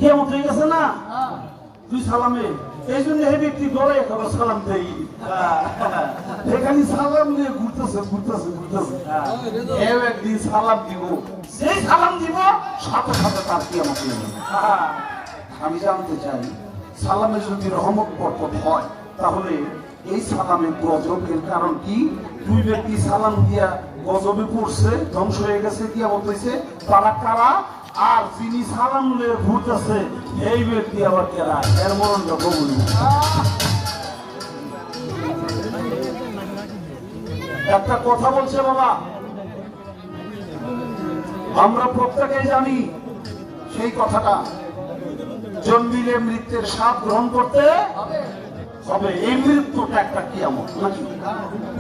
কেমন হয়ে গেছে না তুই সালামে এই জন্য এই ব্যক্তি দলে খাবার সালাম দেই এখানে সালাম দিয়ে ঘুরতেছে একদিন সালাম দিব সেই সালাম দিব সাথে সাথে তার কি আমাকে আমি জানতে চাই সালামের যদি রহমত বরকত হয় তাহলে এই সালামের গজবের কারণ কি দুই ব্যক্তি সালাম দিয়া গজবে পড়ছে ধ্বংস হয়ে গেছে কিয়ামত হইছে তারা কারা আর যিনি সালাম লয়ে ঘুরতেছে এই ব্যক্তি আবার কারা এর মরণটা কবুল একটা কথা বলছে বাবা আমরা প্রত্যেকেই জানি সেই কথাটা জন্মিলে মৃত্যুর স্বাদ গ্রহণ করতে হবে এই মৃত্যুটা একটা কিয়ামত নাকি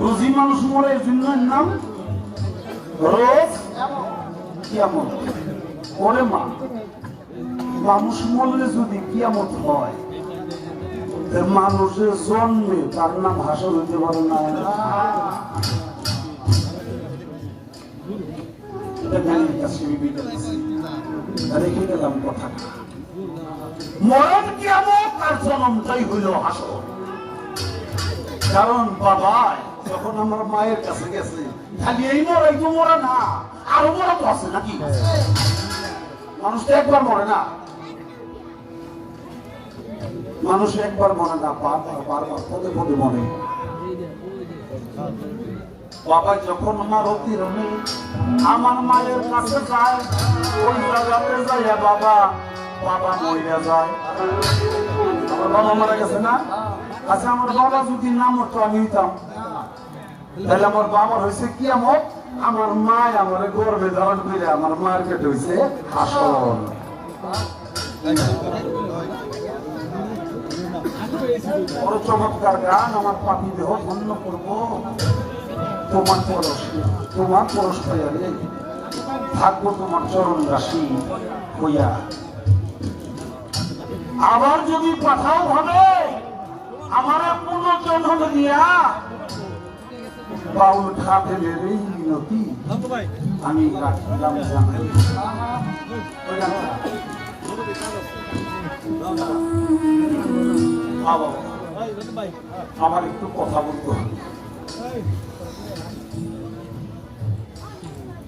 রোজি মানুষ মরে এর জন্য নাম রোজ কিয়ামত ওরে মা মানুষ মরলে যদি কিয়ামত হয় মানুষের জন্মে তার নাম হাসর হইতে পারে না রেখে গেলাম কথা মরণ কিয়ামত আর জন্মটাই হইল হাসর কারণ বাবা যখন আমার মায়ের কাছে গেছে খালি এই মরাই তো মরা না আরো মরা তো আছে নাকি মানুষ তো একবার মরে না মানুষ একবার মরে না বারবার পদে পদে মরে বাবা যখন মারতি রমে আমার মায়ের কাছে যায় ওই জায়গাতে যাইয়া বাবা মরে যায় আমার বাবা মারা গেছে না আচ্ছা আমার বাবা যদি না মরতো আমি হইতাম তাহলে আমার বাবার হয়েছে কিয়ামত আমার মা আমার গর্ভে ধারণ করে আমার মার পেটে হয়েছে হাসর বড় চমৎকার গান আমার পাপি দেহ ধন্য করবো তোমার পরশ হইয়ালে থাকবো তোমার চরণ রাশি হইয়া আবার যদি পাঠাও ভাবে আমার পুনর্জন্ম দিয়া বাউল খাতে মেরে মিনতি আমি রাখলাম জানাই আমার একটু কথা বলতে হবে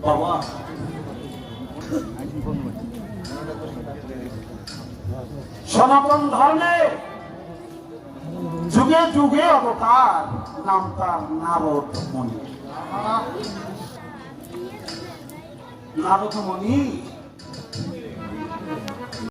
বাবা সনাতন ধর্মে যুগে যুগে অবতার নাম তার নারদ মুনি